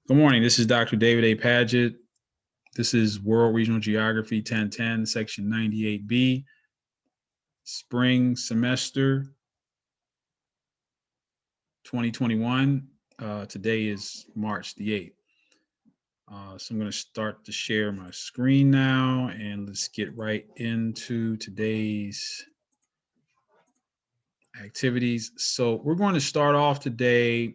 Good morning. This is Dr. David A. Paget. This is World Regional Geography 1010, Section 98B, Spring Semester 2021. Today is March the 8th. So I'm going to start to share my screen now, and let's get right into today's activities. So we're going to start off today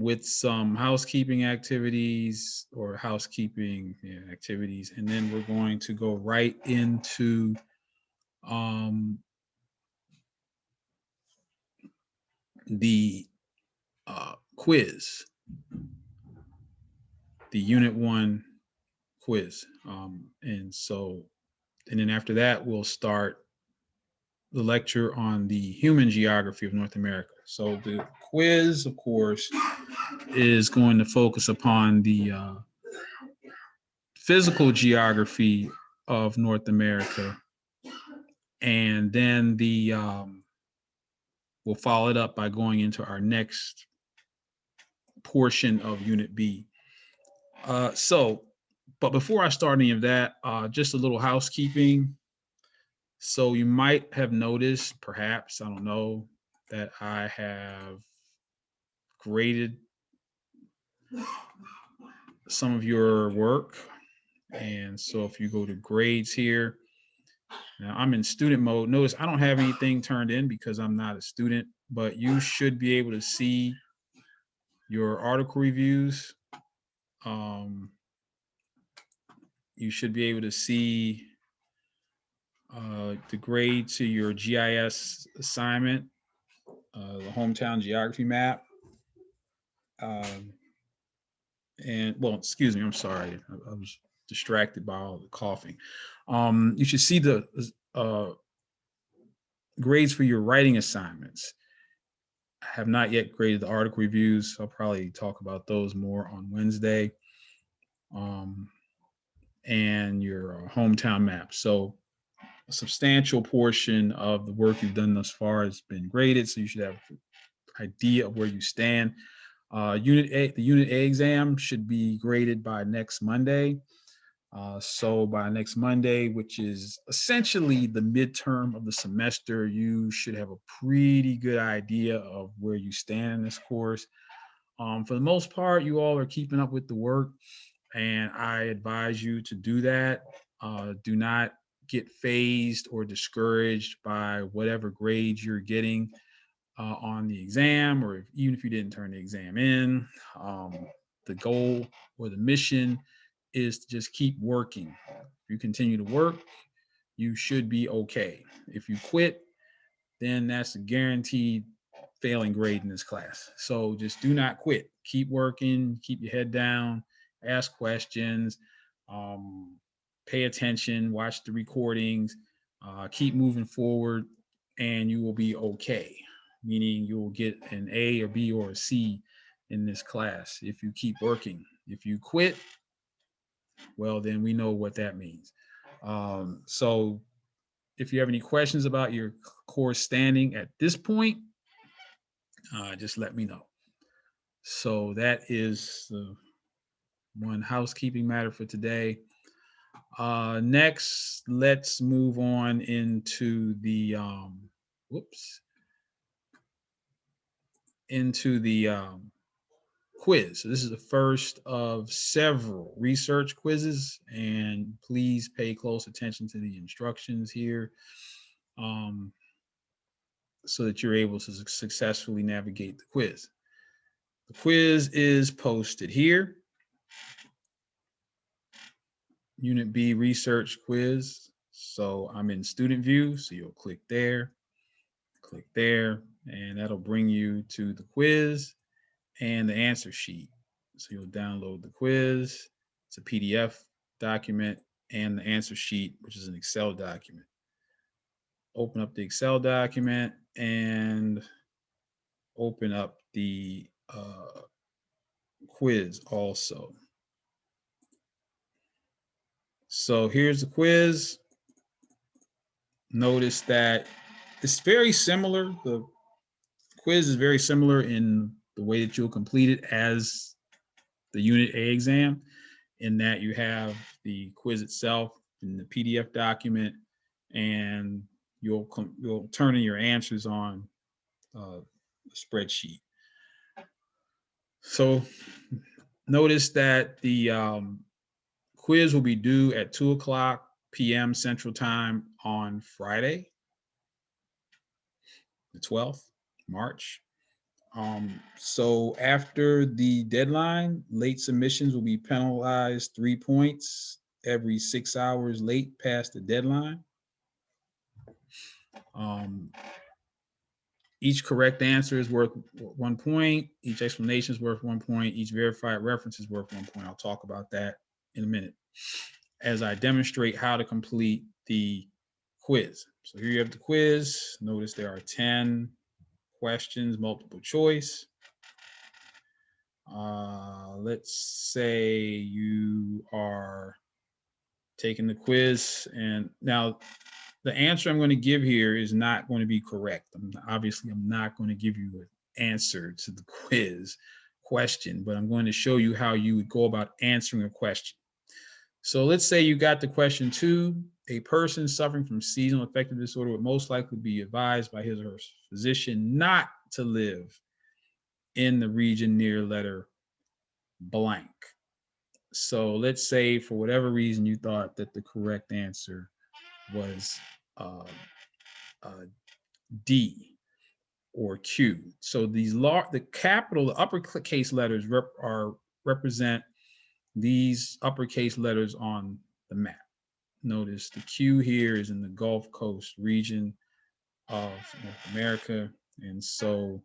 with some housekeeping activities activities, and then we're going to go right into the quiz, the Unit 1 quiz. And then after that, we'll start the lecture on the human geography of North America. So the quiz, of course, is going to focus upon the physical geography of North America, and then we'll follow it up by going into our next portion of Unit B. But before I start any of that, just a little housekeeping. So you might have noticed, perhaps, I don't know, that I have graded some of your work. And so if you go to grades here, now I'm in student mode. Notice I don't have anything turned in because I'm not a student, but you should be able to see your article reviews. You should be able to see the grade to your GIS assignment, the hometown geography map. Excuse me, I'm sorry. I was distracted by all the coughing. You should see the grades for your writing assignments. I have not yet graded the article reviews. I'll probably talk about those more on Wednesday. And your hometown map. So a substantial portion of the work you've done thus far has been graded, so you should have an idea of where you stand. The Unit A exam should be graded by next Monday. So by next Monday, which is essentially the midterm of the semester, you should have a pretty good idea of where you stand in this course. For the most part, you all are keeping up with the work, and I advise you to do that. Do not get phased or discouraged by whatever grades you're getting on the exam, or even if you didn't turn the exam in. The goal or the mission is to just keep working. If you continue to work, you should be okay. If you quit, then that's a guaranteed failing grade in this class. So just do not quit. Keep working, keep your head down, ask questions, pay attention, watch the recordings, keep moving forward, and you will be okay. Meaning you will get an A or B or a C in this class if you keep working. If you quit, well, then we know what that means. So if you have any questions about your course standing at this point, just let me know. So that is the one housekeeping matter for today. Next, let's move on into the quiz. So this is the first of several research quizzes, and please pay close attention to the instructions here, so that you're able to successfully navigate the quiz. The quiz is posted here. Unit B research quiz. So I'm in student view, so you'll click there, and that'll bring you to the quiz and the answer sheet. So you'll download the quiz. It's a PDF document, and the answer sheet, which is an Excel document. Open up the Excel document and open up the quiz also. So here's the quiz. Notice that it's very similar. The quiz is very similar in the way that you'll complete it as the Unit A exam, in that you have the quiz itself in the PDF document, and you'll turn in your answers on a spreadsheet. So notice that the quiz will be due at 2:00 p.m. Central Time on Friday, the 12th, March. So after the deadline, late submissions will be penalized 3 points every 6 hours late past the deadline. Each correct answer is worth 1 point. Each explanation is worth 1 point. Each verified reference is worth 1 point. I'll talk about that in a minute as I demonstrate how to complete the quiz. So here you have the quiz. Notice there are 10 questions, multiple choice. Let's say you are taking the quiz, and now the answer I'm going to give here is not going to be correct. Obviously, I'm not going to give you an answer to the quiz question, but I'm going to show you how you would go about answering a question. So let's say you got the question 2. A person suffering from seasonal affective disorder would most likely be advised by his or her physician not to live in the region near letter blank. So let's say for whatever reason you thought that the correct answer was D or Q. So these the capital, the uppercase letters represent these uppercase letters on the map. Notice the Q here is in the Gulf Coast region of North America. And so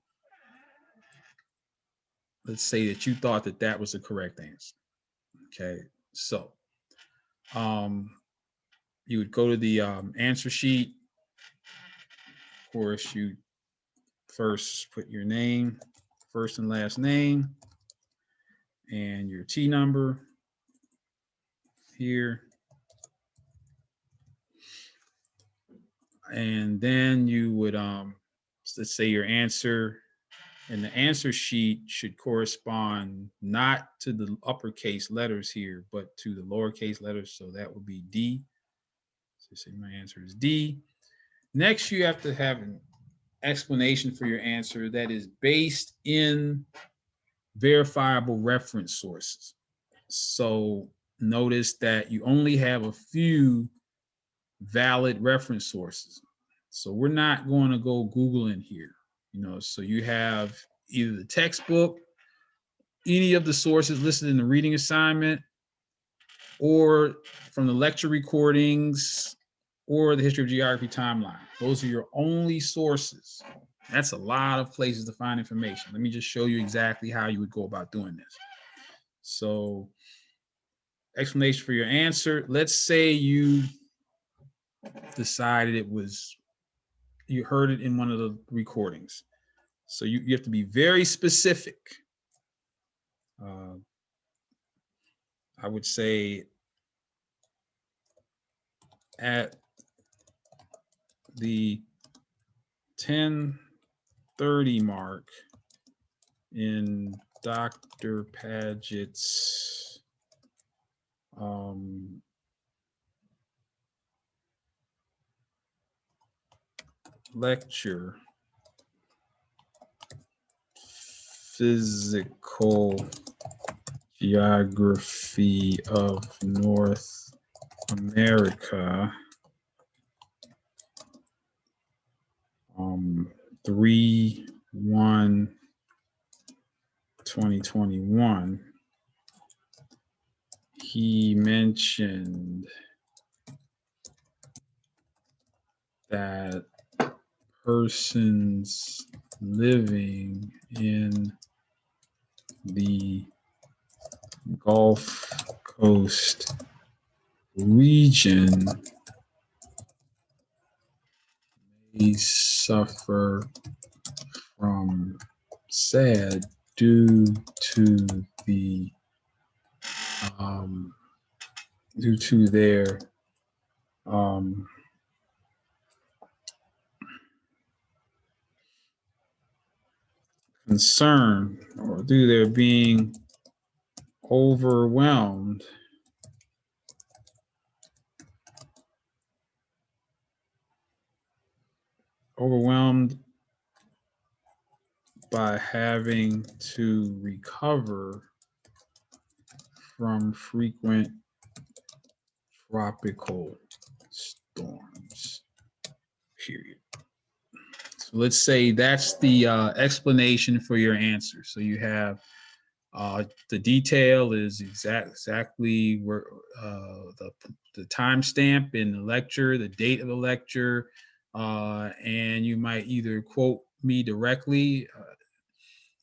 let's say that you thought that that was the correct answer. Okay, so you would go to the answer sheet. Of course, you first put your name, first and last name, and your T number here. And then you would, let's say your answer, and the answer sheet should correspond not to the uppercase letters here, but to the lowercase letters. So that would be D. So say my answer is D. Next, you have to have an explanation for your answer that is based in verifiable reference sources. So notice that you only have a few valid reference sources. So we're not going to go Googling here, so you have either the textbook, any of the sources listed in the reading assignment, or from the lecture recordings, or the history of geography timeline. Those are your only sources. That's a lot of places to find information. Let me just show you exactly how you would go about doing this. So, explanation for your answer. Let's say you decided you heard it in one of the recordings. So you have to be very specific. I would say at the 10:30 mark in Dr. Paget's lecture, Physical Geography of North America, 3/1/2021, he mentioned that persons living in the Gulf Coast region may suffer from SAD due to their concerned or due to their being overwhelmed by having to recover from frequent tropical storms, period. So let's say that's the explanation for your answer. So you have the detail is exactly where the timestamp in the lecture, the date of the lecture, and you might either quote me directly.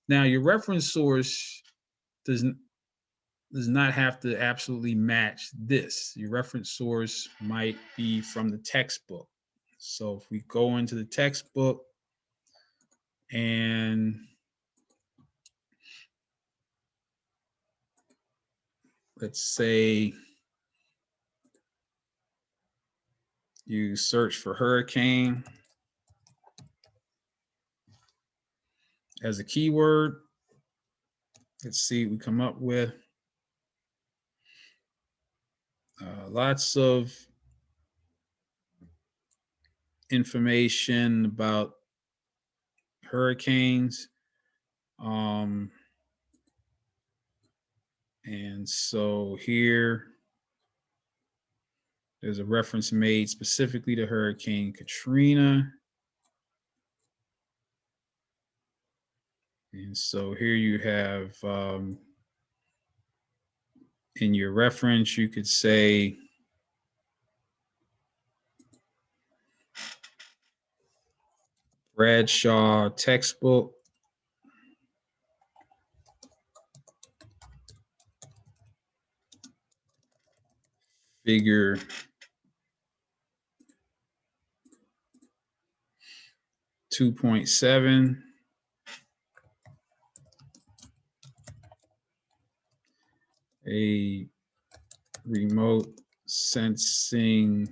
Now, your reference source does not have to absolutely match this. Your reference source might be from the textbook. So if we go into the textbook and let's say you search for hurricane as a keyword, let's see what we come up with. Lots of information about hurricanes. And so here, there's a reference made specifically to Hurricane Katrina. And so here you have, in your reference, you could say, Bradshaw textbook, figure 2.7, a remote sensing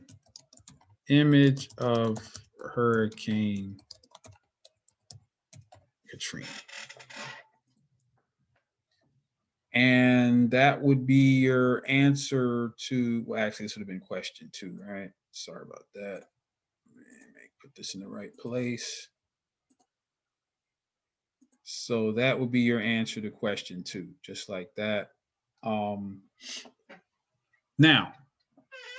image of Hurricane Katrina. And that would be your answer to, well, actually, this would have been question 2, right? Sorry about that. Put this in the right place. So that would be your answer to question 2, just like that. Now,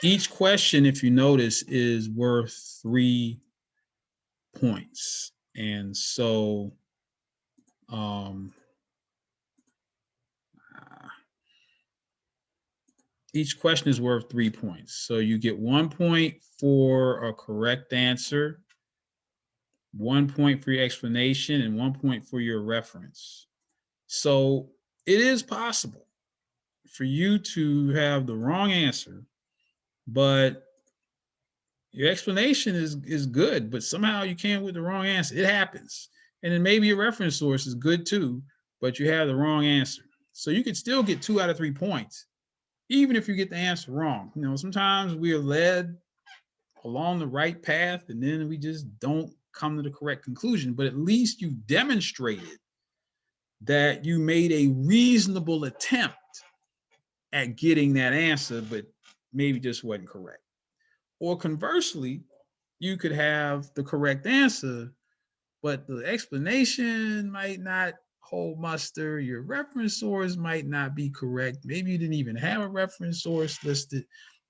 each question, if you notice, is worth 3 points. And so each question is worth 3 points. So you get 1 point for a correct answer, 1 point for your explanation, and 1 point for your reference. So it is possible for you to have the wrong answer, but your explanation is good, but somehow you came with the wrong answer. It happens. And then maybe your reference source is good too, but you have the wrong answer. So you could still get 2 out of 3 points, even if you get the answer wrong. You know, sometimes we are led along the right path and then we just don't come to the correct conclusion, but at least you demonstrated that you made a reasonable attempt at getting that answer, but maybe just wasn't correct. Or conversely, you could have the correct answer, but the explanation might not hold muster. Your reference source might not be correct. Maybe you didn't even have a reference source listed.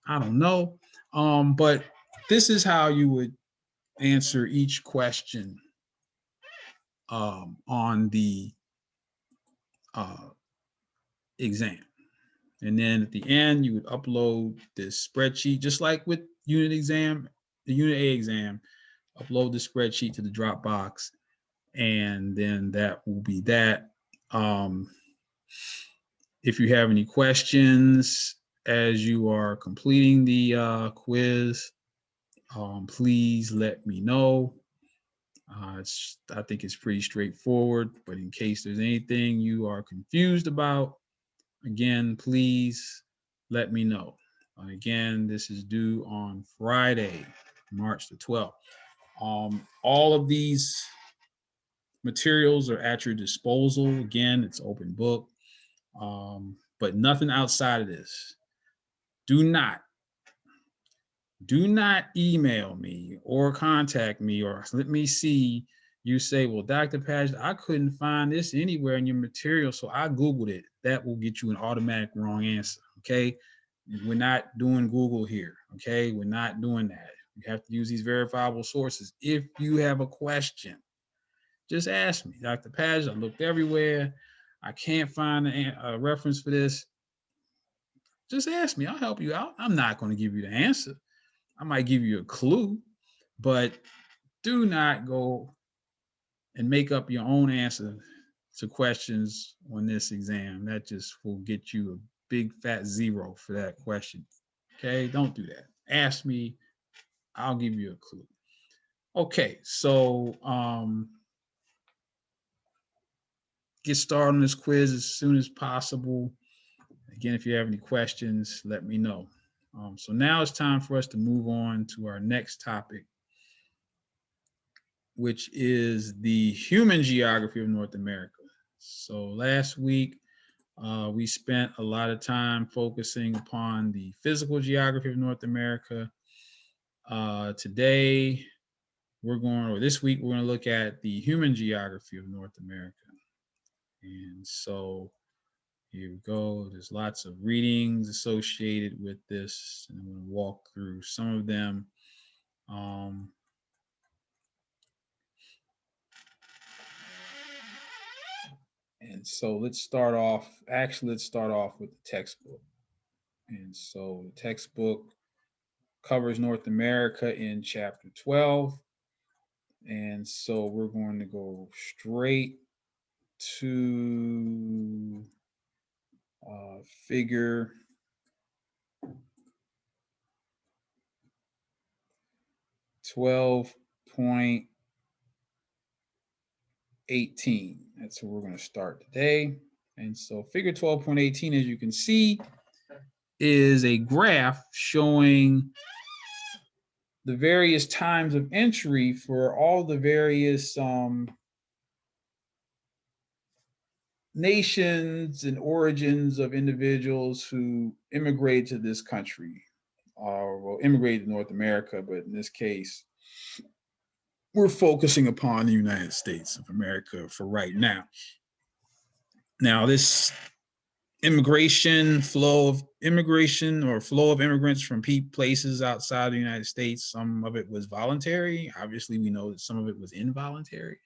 I don't know. But this is how you would answer each question on the exam. And then at the end, you would upload this spreadsheet, just like with unit exam, the unit A exam, upload the spreadsheet to the Dropbox, and then that will be that. If you have any questions as you are completing the quiz, please let me know. I think it's pretty straightforward, but in case there's anything you are confused about, again, please let me know. Again, this is due on Friday, March the 12th. All of these materials are at your disposal. Again, it's open book, but nothing outside of this. Do not email me or contact me or let me see you say, well, Dr. Page, I couldn't find this anywhere in your material, so I Googled it. That will get you an automatic wrong answer, okay? We're not doing Google here, okay? We're not doing that. You have to use these verifiable sources. If you have a question, just ask me. Dr. Page, I looked everywhere. I can't find a reference for this. Just ask me. I'll help you out. I'm not going to give you the answer. I might give you a clue, but do not go and make up your own answer to questions on this exam. That just will get you a big fat zero for that question. Okay, don't do that. Ask me, I'll give you a clue. Okay, so get started on this quiz as soon as possible. Again, if you have any questions, let me know. So now it's time for us to move on to our next topic, which is the human geography of North America. So last week, we spent a lot of time focusing upon the physical geography of North America. Today, this week, we're going to look at the human geography of North America. And so here we go. There's lots of readings associated with this, and I'm going to walk through some of them. And so let's start off with the textbook. And so the textbook covers North America in chapter 12. And so we're going to go straight to figure 12.18. That's where we're going to start today. And so figure 12.18, as you can see, is a graph showing the various times of entry for all the various nations and origins of individuals who immigrated to this country, or immigrated to North America, but in this case, we're focusing upon the United States of America for right now. Now, this flow of immigrants from places outside the United States, some of it was voluntary. Obviously, we know that some of it was involuntary.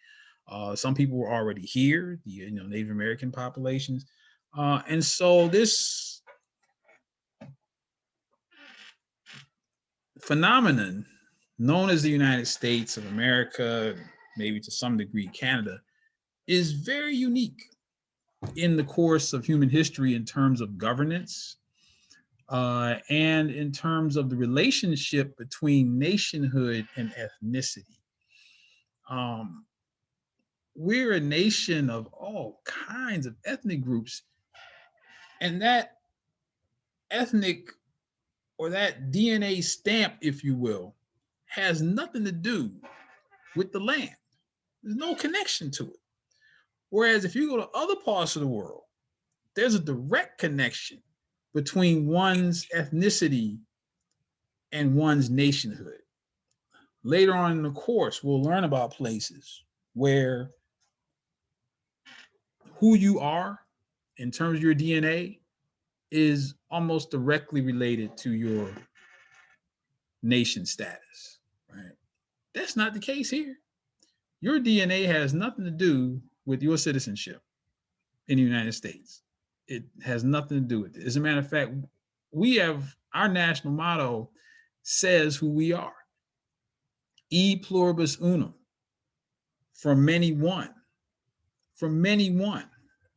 Some people were already here, the Native American populations. And so this phenomenon known as the United States of America, maybe to some degree Canada, is very unique in the course of human history in terms of governance and in terms of the relationship between nationhood and ethnicity. We're a nation of all kinds of ethnic groups, and that ethnic or that DNA stamp, if you will, has nothing to do with the land. There's no connection to it. Whereas if you go to other parts of the world, there's a direct connection between one's ethnicity and one's nationhood. Later on in the course, we'll learn about places where who you are in terms of your DNA is almost directly related to your nation status, right? That's not the case here. Your DNA has nothing to do with your citizenship in the United States. It has nothing to do with it. As a matter of fact, we have our national motto says who we are. E pluribus unum. From many one. From many one.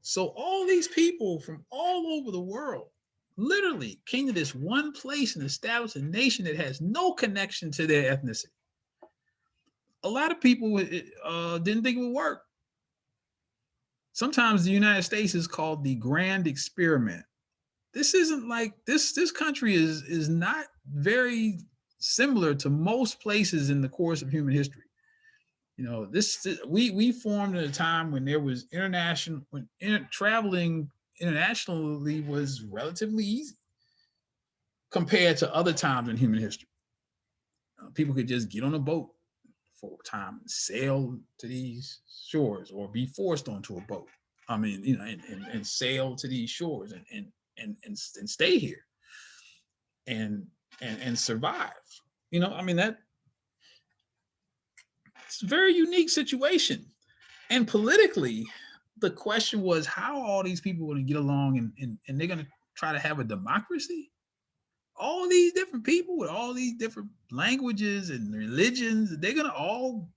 So all these people from all over the world literally came to this one place and established a nation that has no connection to their ethnicity. A lot of people didn't think it would work. Sometimes the United States is called the grand experiment. This isn't like this country is not very similar to most places in the course of human history. We formed at a time when there was traveling internationally was relatively easy compared to other times in human history. People could just get on a boat for a time and sail to these shores, or be forced onto a boat. I mean, and sail to these shores and stay here and survive. I mean, that it's a very unique situation. And politically, the question was how all these people are going to get along, and they're going to try to have a democracy. All these different people with all these different languages and religions, they're going to all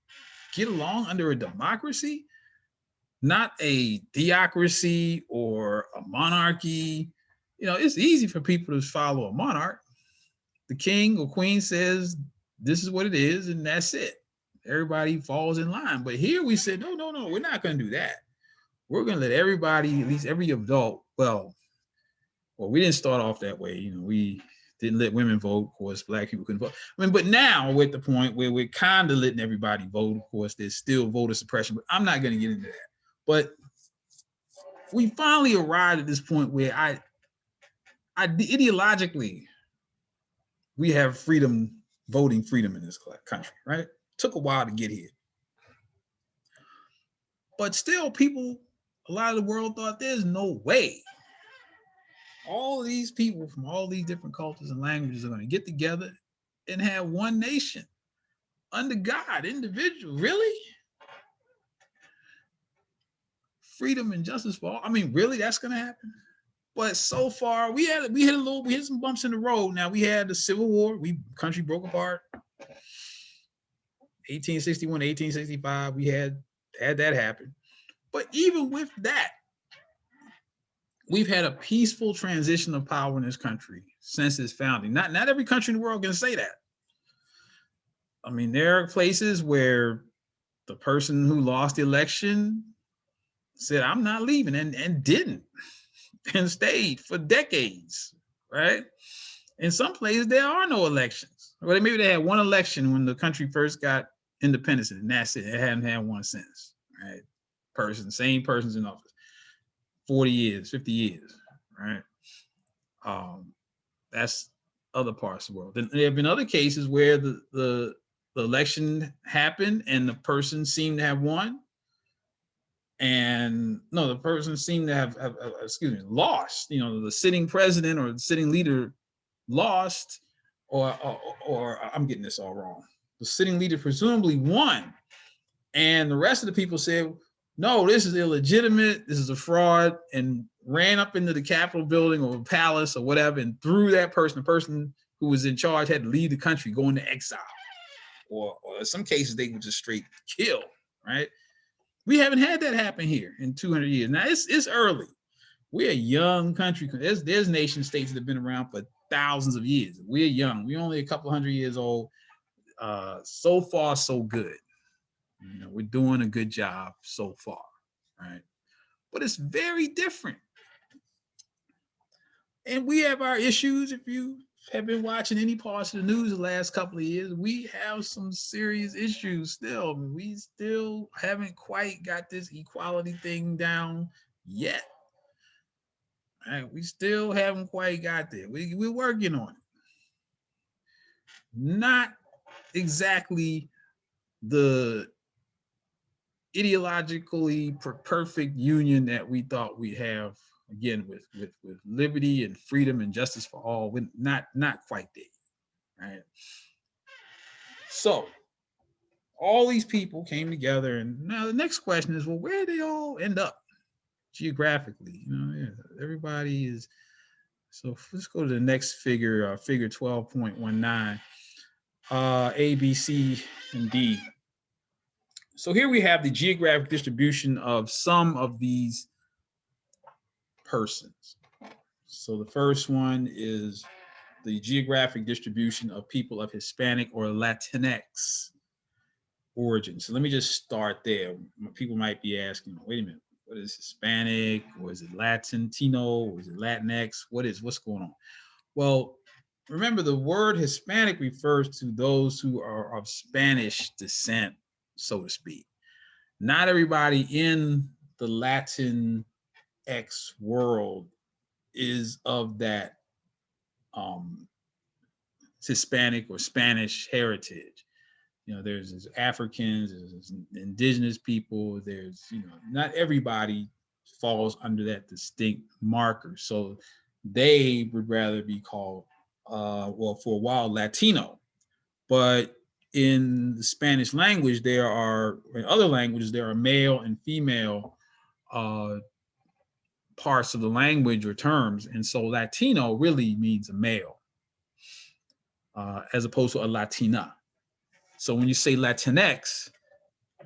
get along under a democracy, not a theocracy or a monarchy. It's easy for people to follow a monarch. The king or queen says, this is what it is, and that's it. Everybody falls in line. But here we said, no, we're not going to do that. We're going to let everybody, at least every adult, well, we didn't start off that way. We didn't let women vote. Of course, black people couldn't vote. I mean, but now we're at the point where we're kind of letting everybody vote. Of course, there's still voter suppression, but I'm not going to get into that. But we finally arrived at this point where I ideologically, we have freedom, voting freedom in this country, right? Took a while to get here. But still, people, a lot of the world thought there's no way all these people from all these different cultures and languages are going to get together and have one nation under God, individual. Really? Freedom and justice for all. I mean, really, that's going to happen? But so far, we hit some bumps in the road. Now, we had the Civil War. Country broke apart. 1861, 1865, we had that happen. But even with that, we've had a peaceful transition of power in this country since its founding. Not every country in the world can say that. I mean, there are places where the person who lost the election said, I'm not leaving, and didn't, and stayed for decades, right? In some places, there are no elections. Well, maybe they had one election when the country first got independence, and that's it. It hadn't had one since, right? Same person's in office. 40 years, 50 years, right? That's other parts of the world. Then there have been other cases where the election happened and the person seemed to have won, and no, the person seemed to have lost. The sitting president or the sitting leader lost, or I'm getting this all wrong. The sitting leader presumably won, and the rest of the people said, no, this is illegitimate, this is a fraud, and ran up into the Capitol building or palace or whatever and threw that person. The person who was in charge had to leave the country, go into exile. Or in some cases, they would just straight kill, right? We haven't had that happen here in 200 years. Now, it's early. We're a young country. There's nation states that have been around for thousands of years. We're young. We're only a couple hundred years old. So far, so good. We're doing a good job so far, right? But it's very different. And we have our issues. If you have been watching any parts of the news the last couple of years, we have some serious issues still. We still haven't quite got this equality thing down yet. Right? We still haven't quite got there. We're working on it. Not exactly the ideologically perfect union that we thought we'd have, again, with liberty and freedom and justice for all. We're not quite there, right? So all these people came together, and now the next question is, well, where do they all end up geographically? Everybody is. So let's go to the next figure, figure 12.19, A, B, C, and D. So here we have the geographic distribution of some of these persons. So the first one is the geographic distribution of people of Hispanic or Latinx origin. So let me just start there. People might be asking, wait a minute, what is Hispanic, or is it Latino, or is it Latinx? What's going on? Well, remember, the word Hispanic refers to those who are of Spanish descent. so to speak. Not everybody in the Latinx world is of that um, Hispanic or Spanish heritage. There's Africans, there's indigenous people, there's, not everybody falls under that distinct marker. So they would rather be called, well, for a while, Latino. But in the Spanish language, in other languages, there are male and female uh, parts of the language or terms. And so Latino really means a male, as opposed to a Latina. So when you say Latinx,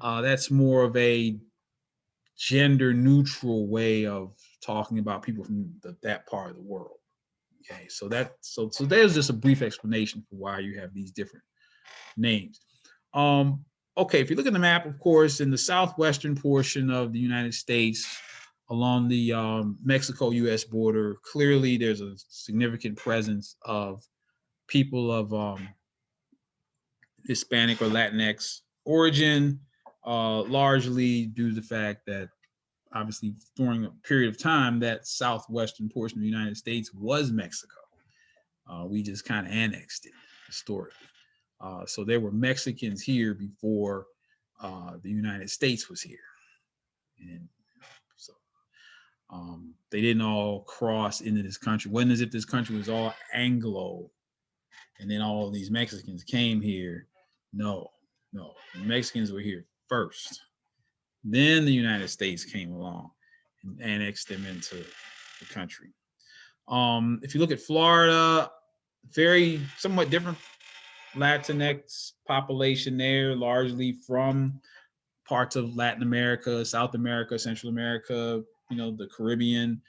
that's more of a gender neutral way of talking about people from that part of the world. Okay, so there's just a brief explanation for why you have these different names. Okay, if you look at the map, of course, in the southwestern portion of the United States, along the Mexico-U.S. border, clearly there's a significant presence of people of Hispanic or Latinx origin, largely due to the fact that obviously during a period of time that southwestern portion of the United States was Mexico. We just kind of annexed it historically. So there were Mexicans here before the United States was here. And so they didn't all cross into this country. It wasn't as if this country was all Anglo and then all of these Mexicans came here. No. The Mexicans were here first. Then the United States came along and annexed them into the country. If you look at Florida, somewhat different Latinx population there, largely from parts of Latin America, South America, Central America, the Caribbean.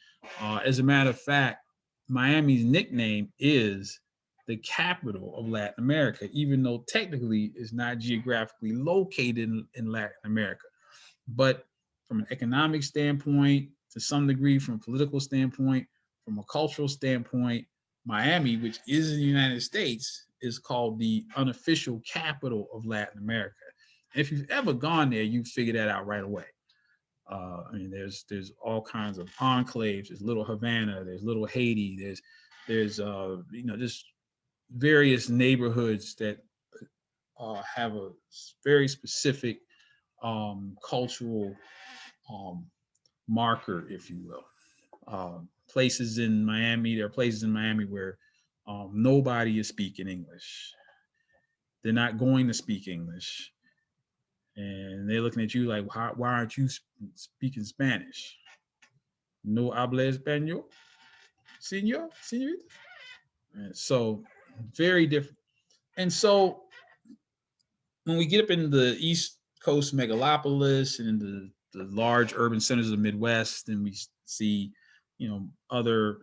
As a matter of fact, Miami's nickname is the capital of Latin America, even though technically it's not geographically located in Latin America. But from an economic standpoint, to some degree, from a political standpoint, from a cultural standpoint, Miami, which is in the United States, is called the unofficial capital of Latin America. And if you've ever gone there, you figure that out right away. There's all kinds of enclaves. There's Little Havana. There's Little Haiti. There's just various neighborhoods that have a very specific cultural marker, if you will. There are places in Miami where nobody is speaking English. They're not going to speak English. And they're looking at you like, why aren't you speaking Spanish? No habla español, señorita? And so very different. And so when we get up in the East Coast megalopolis and in the large urban centers of the Midwest, and we see, other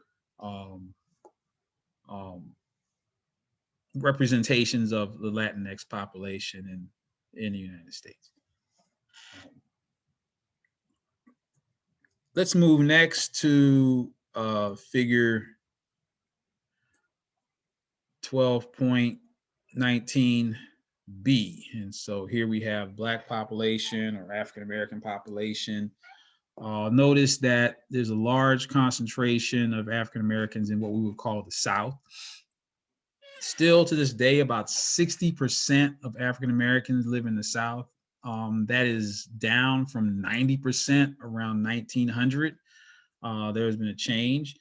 representations of the Latinx population in the United States. Let's move next to figure 12.19b. And so here we have Black population or African American population. Notice that there's a large concentration of African Americans in what we would call the South. Still to this day, about 60% of African Americans live in the South. That is down from 90% around 1900. There has been a change.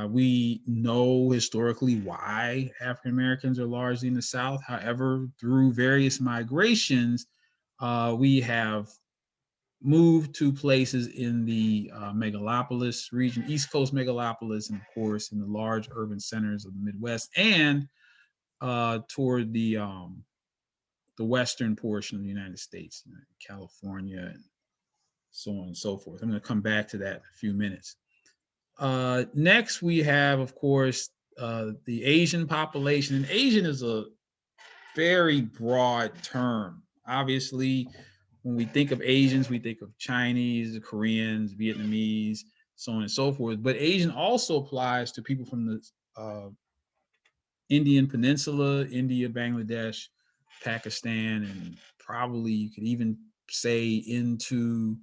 We know historically why African Americans are largely in the South. However, through various migrations, we have moved to places in the megalopolis region, East Coast megalopolis, and of course in the large urban centers of the Midwest, and toward the western portion of the United States, California, and so on and so forth. I'm going to come back to that in a few minutes. Next, we have, of course, the Asian population. And Asian is a very broad term. Obviously, when we think of Asians, we think of Chinese, Koreans, Vietnamese, so on and so forth. But Asian also applies to people from the Indian Peninsula, India, Bangladesh, Pakistan, and probably you could even say into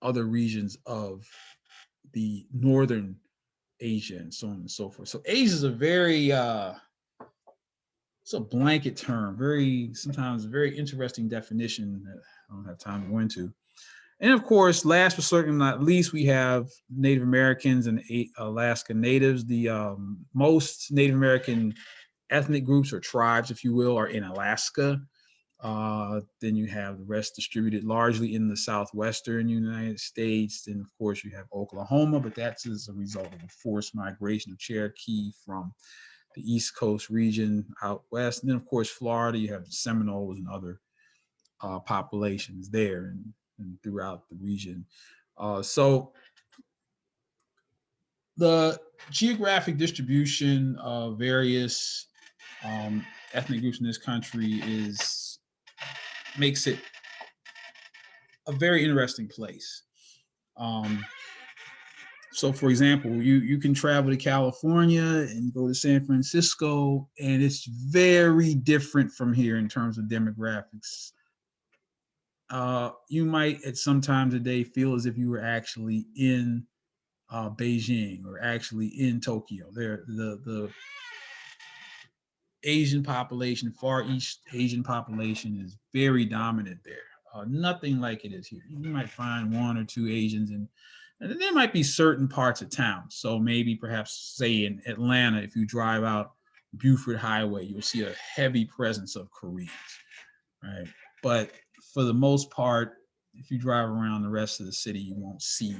other regions of the northern Asia and so on and so forth. So Asia is a very it's a blanket term, very sometimes a very interesting definition that I don't have time to go into. And of course, last but certainly not least, we have Native Americans and Alaska Natives. The most Native American ethnic groups or tribes, if you will, are in Alaska. Then you have the rest distributed largely in the southwestern United States. Then, of course, you have Oklahoma, but that's as a result of a forced migration of Cherokee from the East Coast region out west. And then, of course, Florida, you have the Seminoles and other populations there and throughout the region. So the geographic distribution of various ethnic groups in this country makes it a very interesting place. So for example, you can travel to California and go to San Francisco, and it's very different from here in terms of demographics. You might at some time today feel as if you were actually in Beijing or actually in Tokyo. The Asian population, Far East Asian population is very dominant there. Nothing like it is here. You might find one or two Asians and there might be certain parts of town. So maybe perhaps say in Atlanta, if you drive out Buford Highway, you'll see a heavy presence of Koreans, right? But for the most part, if you drive around the rest of the city, you won't see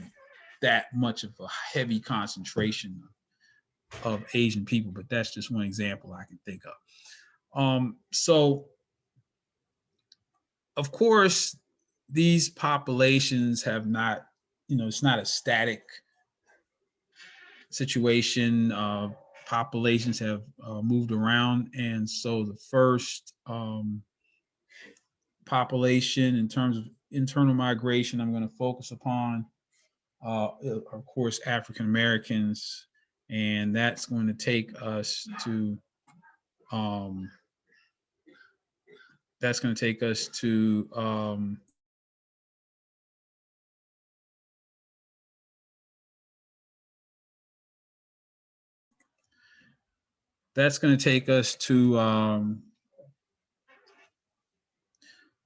that much of a heavy concentration of Asian people, but that's just one example I can think of. So, of course, these populations have not, it's not a static situation. Populations have moved around. And so the first population in terms of internal migration I'm going to focus upon, of course, African Americans. And that's going to take us to that's going to take us to that's going to take us to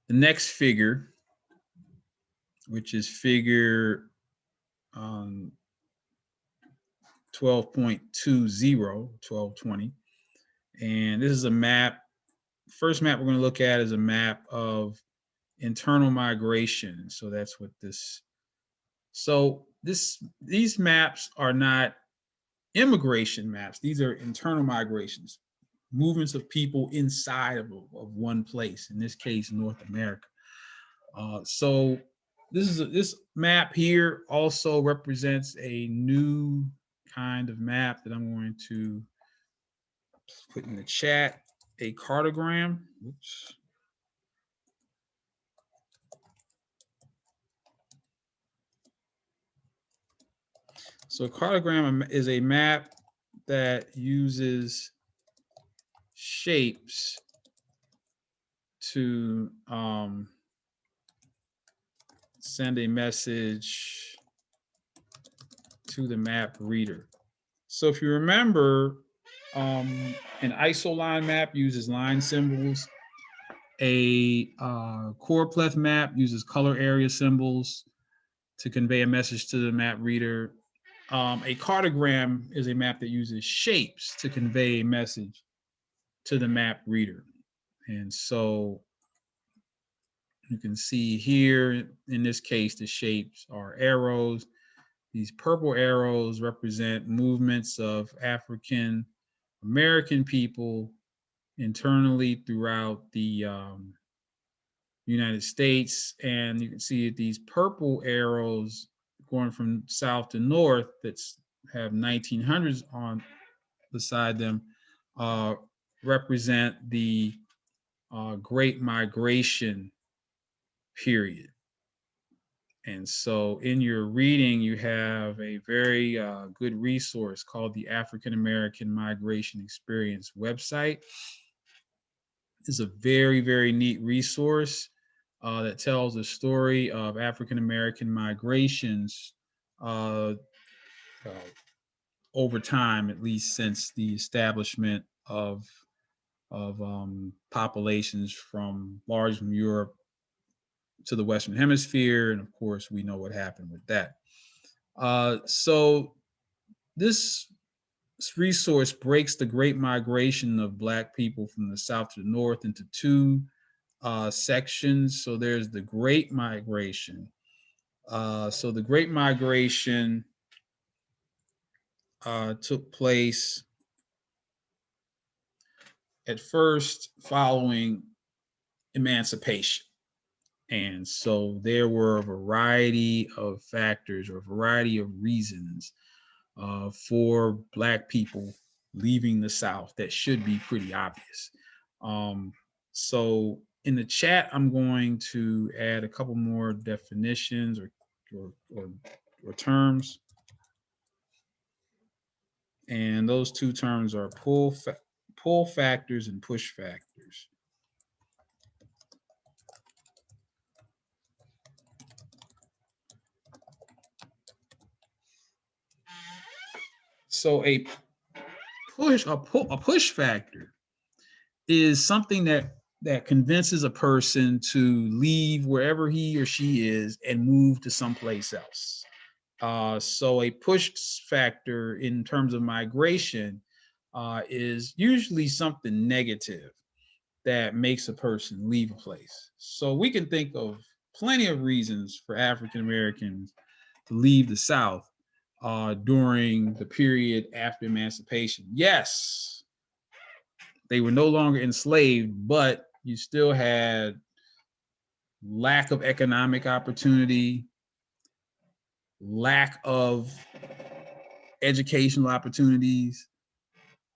the next figure, which is figure 12.20, 1220. And this is a map. First map we're going to look at is a map of internal migration. So that's what this, so these maps are not immigration maps. These are internal migrations, movements of people inside of one place, in this case, North America. So this map here also represents a new kind of map that I'm going to put in the chat, a cartogram. Oops. So a cartogram is a map that uses shapes to send a message to the map reader. So if you remember, an isoline map uses line symbols. A choropleth map uses color area symbols to convey a message to the map reader. A cartogram is a map that uses shapes to convey a message to the map reader. And so you can see here, in this case, the shapes are arrows. These purple arrows represent movements of African American people internally throughout the United States. And you can see that these purple arrows going from south to north that have 1900s on beside them represent the Great Migration period. And so in your reading, you have a very good resource called the African American Migration Experience website. is a very, very neat resource that tells the story of African American migrations uh, uh, over time, at least since the establishment of populations from large from Europe to the Western Hemisphere, and of course, we know what happened with that. So this resource breaks the Great Migration of Black people from the South to the North into two sections. So there's the Great Migration. So the Great Migration took place at first following emancipation. And so there were a variety of factors or a variety of reasons for Black people leaving the South that should be pretty obvious. Um, so in the chat, I'm going to add a couple more definitions or, or, or terms. And those two terms are pull factors and push factors. So a push factor is something that convinces a person to leave wherever he or she is and move to someplace else. So a push factor in terms of migration is usually something negative that makes a person leave a place. So we can think of plenty of reasons for African Americans to leave the South during the period after emancipation. Yes, they were no longer enslaved, but you still had lack of economic opportunity, lack of educational opportunities,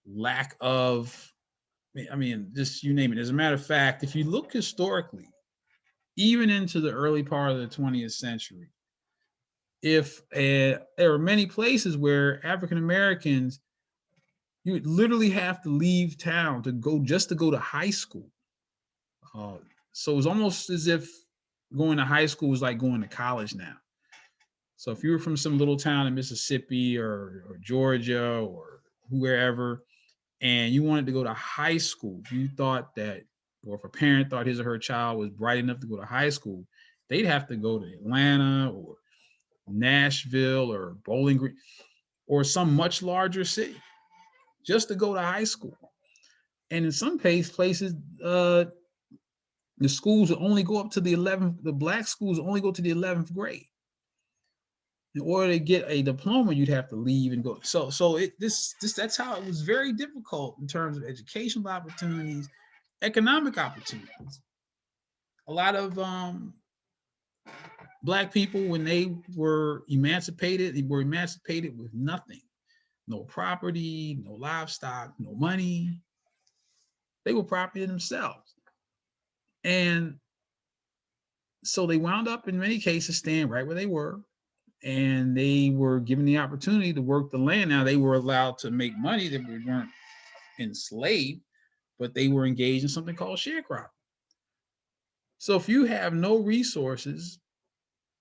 lack of, I mean, just you name it. As a matter of fact, if you look historically, even into the early part of the 20th century, if there are many places where African Americans, you would literally have to leave town to go just to go to high school. Uh, so it was almost as if going to high school was like going to college now. So if you were from some little town in Mississippi or Georgia or wherever, and you wanted to go to high school, if you thought that, or if a parent thought his or her child was bright enough to go to high school, they'd have to go to Atlanta or Nashville or Bowling Green or some much larger city just to go to high school. And in some places, the schools will only go up to the 11th, the Black schools only go to the 11th grade. In order to get a diploma, you'd have to leave and go. So that's how it was very difficult in terms of educational opportunities, economic opportunities. A lot of Black people, when they were emancipated with nothing, no property, no livestock, no money. They were property themselves. And so they wound up in many cases staying right where they were, and they were given the opportunity to work the land. Now they were allowed to make money, that we weren't enslaved, but they were engaged in something called sharecropping. So if you have no resources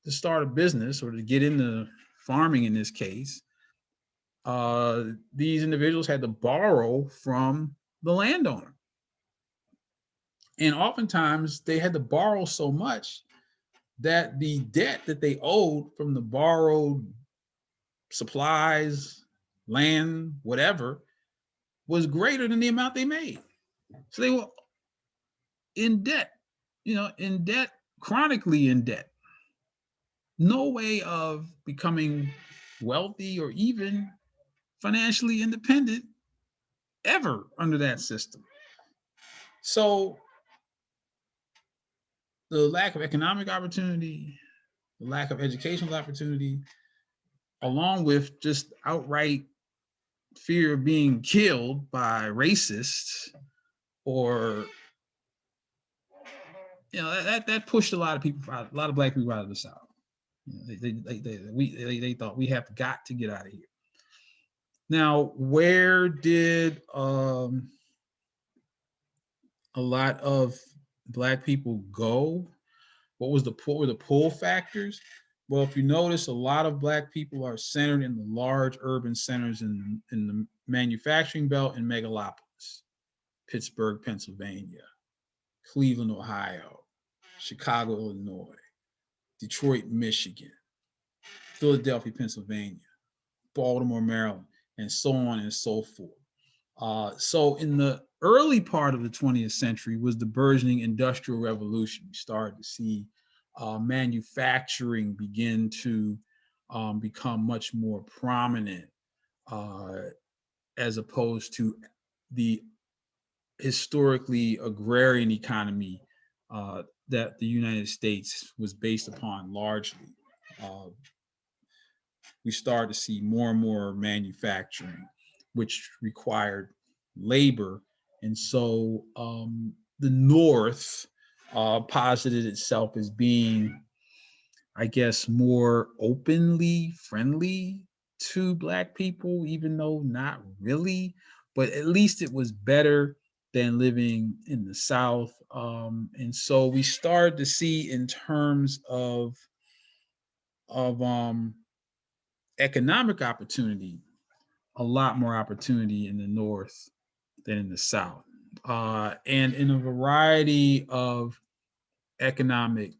to start a business or to get into farming in this case, these individuals had to borrow from the landowner. And oftentimes they had to borrow so much that the debt that they owed from the borrowed supplies, land, whatever, was greater than the amount they made. So they were in debt, in debt, chronically in debt. No way of becoming wealthy or even financially independent ever under that system. So the lack of economic opportunity, the lack of educational opportunity, along with just outright fear of being killed by racists, or that pushed a lot of people out, a lot of Black people out of the South. They thought we have got to get out of here. Now, where did a lot of Black people go? What were the pull factors? Well, if you notice, a lot of Black people are centered in the large urban centers in the manufacturing belt and megalopolis: Pittsburgh, Pennsylvania; Cleveland, Ohio; Chicago, Illinois; Detroit, Michigan; Philadelphia, Pennsylvania; Baltimore, Maryland, and so on and so forth. So in the early part of the 20th century was the burgeoning Industrial Revolution. We started to see manufacturing begin to become much more prominent, uh, as opposed to the historically agrarian economy that the United States was based upon largely. Uh, we started to see more and more manufacturing, which required labor. And so the North posited itself as being, I guess, more openly friendly to Black people, even though not really, but at least it was better than living in the South. And so we started to see, in terms of economic opportunity, a lot more opportunity in the North than in the South. And in a variety of economic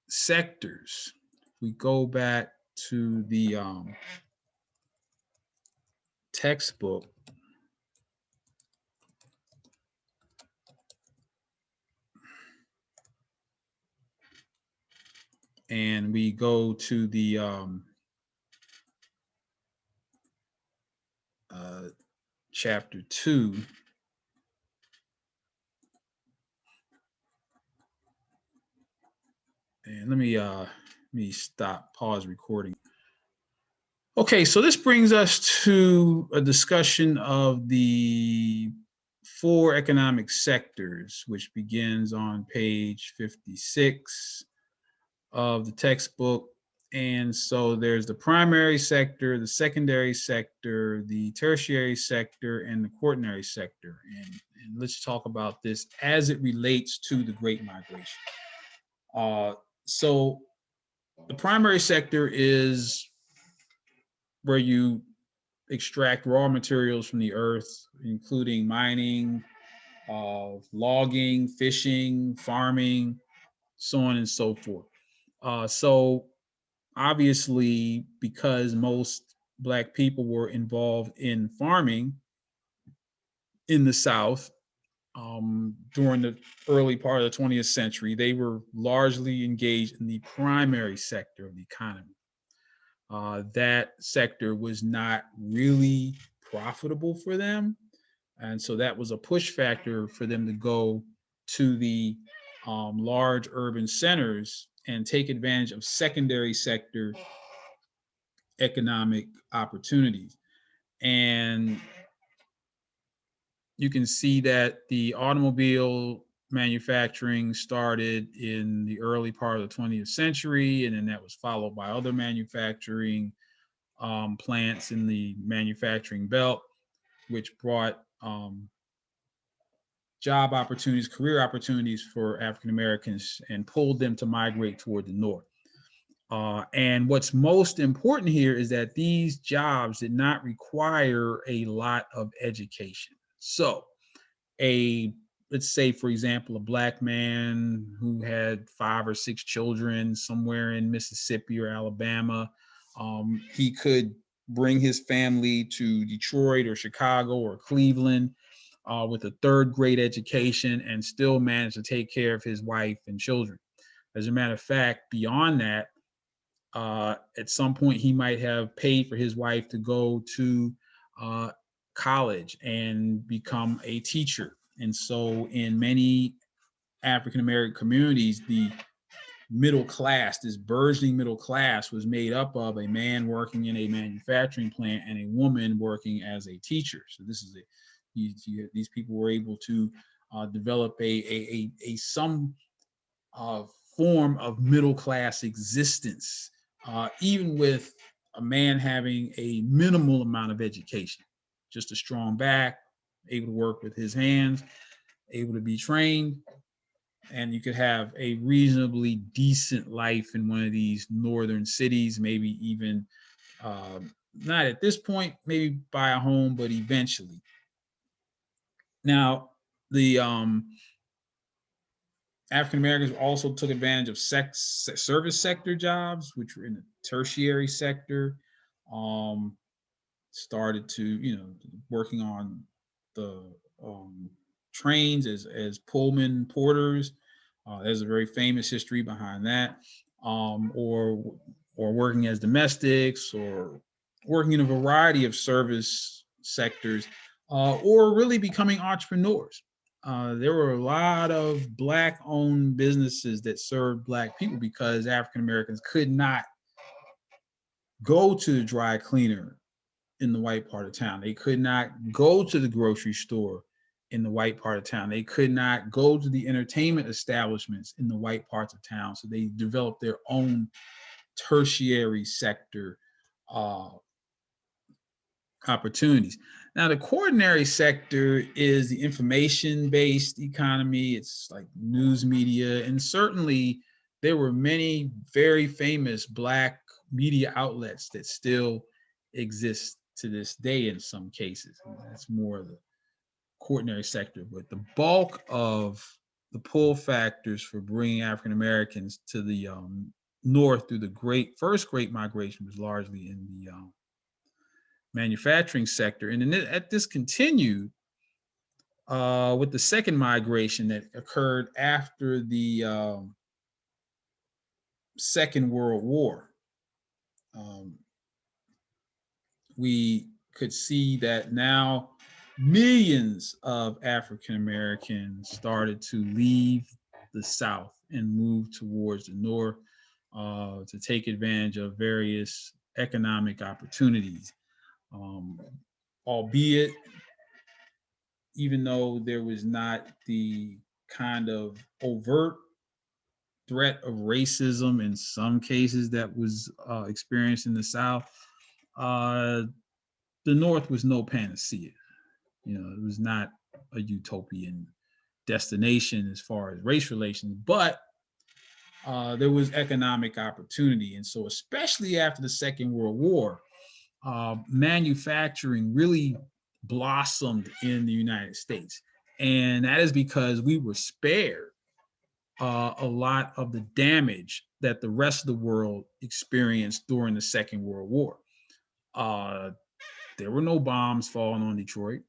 sectors. We go back to the textbook, and we go to the chapter 2. And let me pause recording. Okay, so this brings us to a discussion of the 4 economic sectors, which begins on page 56 of the textbook. And so there's the primary sector, the secondary sector, the tertiary sector, and the quaternary sector. And let's talk about this as it relates to the Great Migration. So the primary sector is where you extract raw materials from the earth, including mining, logging, fishing, farming, so on and so forth. So obviously, because most Black people were involved in farming in the South during the early part of the 20th century, they were largely engaged in the primary sector of the economy. That sector was not really profitable for them. And so that was a push factor for them to go to the large urban centers and take advantage of secondary sector economic opportunities. And you can see that the automobile manufacturing started in the early part of the 20th century, and then that was followed by other manufacturing plants in the manufacturing belt, which brought job opportunities, career opportunities for African Americans, and pulled them to migrate toward the North. And what's most important here is that these jobs did not require a lot of education. So let's say, for example, a Black man who had 5 or 6 children somewhere in Mississippi or Alabama, he could bring his family to Detroit or Chicago or Cleveland with a 3rd grade education and still manage to take care of his wife and children. As a matter of fact, beyond that, at some point he might have paid for his wife to go to college and become a teacher. And so in many African American communities, the middle class, this burgeoning middle class, was made up of a man working in a manufacturing plant and a woman working as a teacher. So this is these people were able to develop some form of middle class existence, even with a man having a minimal amount of education, just a strong back, able to work with his hands, able to be trained, and you could have a reasonably decent life in one of these northern cities, maybe even not at this point, maybe buy a home, but eventually. Now, the African Americans also took advantage of service sector jobs, which were in the tertiary sector. Um, Started to, working on the trains as Pullman porters. There's a very famous history behind that. Or working as domestics, or working in a variety of service sectors, or really becoming entrepreneurs. There were a lot of Black-owned businesses that served Black people because African Americans could not go to the dry cleaner in the white part of town. They could not go to the grocery store in the white part of town. They could not go to the entertainment establishments in the white parts of town. So they developed their own tertiary sector uh, opportunities. Now, the quaternary sector is the information-based economy. It's like news media, and certainly there were many very famous Black media outlets that still exist to this day in some cases. That's more of the quaternary sector, but the bulk of the pull factors for bringing African Americans to the North through the first Great Migration was largely in the manufacturing sector. And then this continued with the second migration that occurred after the Second World War. We could see that now millions of African Americans started to leave the South and move towards the North to take advantage of various economic opportunities. Albeit, even though there was not the kind of overt threat of racism in some cases that was experienced in the South, the North was no panacea. It was not a utopian destination as far as race relations, but there was economic opportunity. And so, especially after the Second World War, manufacturing really blossomed in the United States. And that is because we were spared a lot of the damage that the rest of the world experienced during the Second World War. There were no bombs falling on Detroit.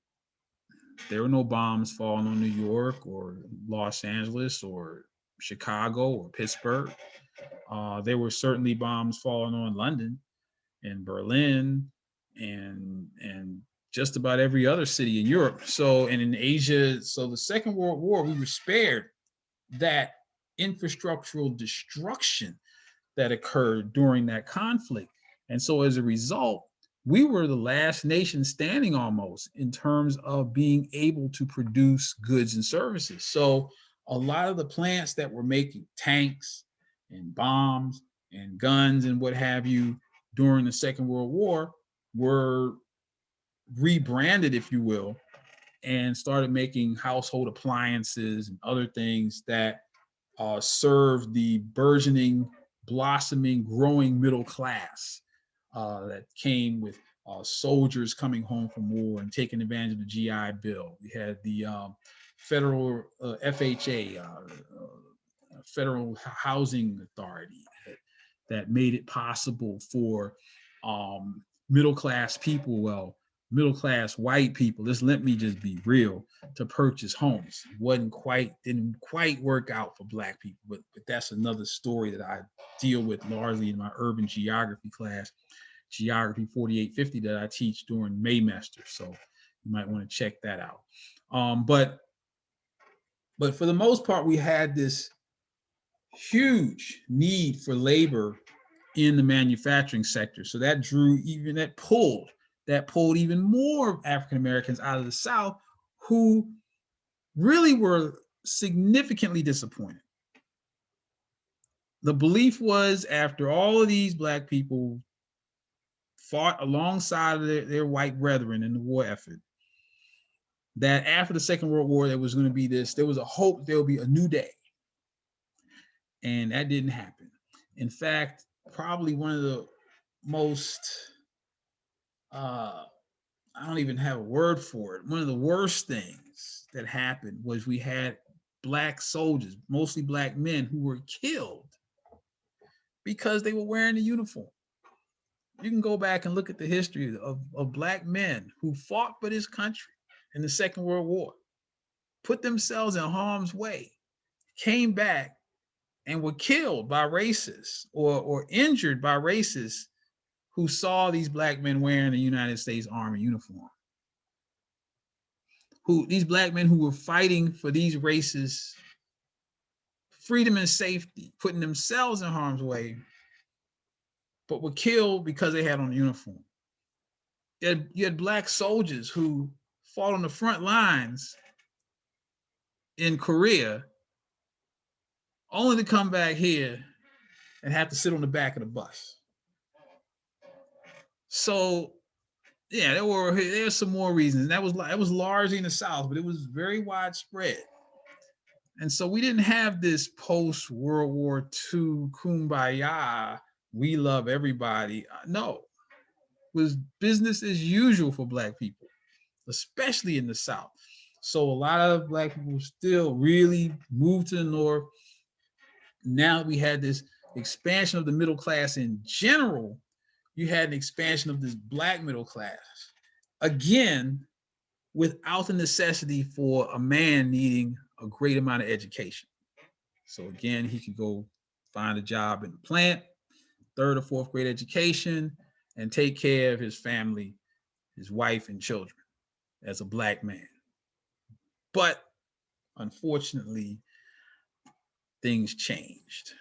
There were no bombs falling on New York or Los Angeles or Chicago or Pittsburgh. There were certainly bombs falling on London and Berlin and just about every other city in Europe. So, and in Asia. So the Second World War, we were spared that infrastructural destruction that occurred during that conflict. And so as a result, we were the last nation standing almost in terms of being able to produce goods and services. So a lot of the plants that were making tanks and bombs and guns and what have you during the Second World War were rebranded, if you will, and started making household appliances and other things that served the burgeoning, blossoming, growing middle class that came with soldiers coming home from war and taking advantage of the GI Bill. We had the federal FHA, Federal Housing Authority, that made it possible for middle class people, middle class white people, let me just be real, to purchase homes. Didn't quite work out for Black people, but that's another story that I deal with largely in my urban geography class, Geography 4850, that I teach during Maymester. So you might want to check that out. But for the most part, we had this huge need for labor in the manufacturing sector. So that pulled even more African Americans out of the South, who really were significantly disappointed. The belief was, after all of these Black people fought alongside of their white brethren in the war effort, that after the Second World War, there was going to be there was a hope there would be a new day. And that didn't happen. In fact, probably one of the most, I don't even have a word for it. One of the worst things that happened was we had Black soldiers, mostly Black men, who were killed because they were wearing the uniform. You can go back and look at the history of Black men who fought for this country in the Second World War, put themselves in harm's way, came back and were killed by racists or injured by racists who saw these Black men wearing the United States Army uniform. These Black men who were fighting for these races freedom and safety, putting themselves in harm's way, but were killed because they had on a uniform. You had Black soldiers who fought on the front lines in Korea, only to come back here and have to sit on the back of the bus. So yeah, there's some more reasons. That was largely in the South, but it was very widespread. And so we didn't have this post World War II kumbaya, we love everybody. No, it was business as usual for Black people, especially in the South. So a lot of Black people still really moved to the North. Now we had this expansion of the middle class in general. You had an expansion of this Black middle class. Again, without the necessity for a man needing a great amount of education. So again, he could go find a job in the plant, third or fourth grade education, and take care of his family, his wife and children as a Black man. But unfortunately, things changed.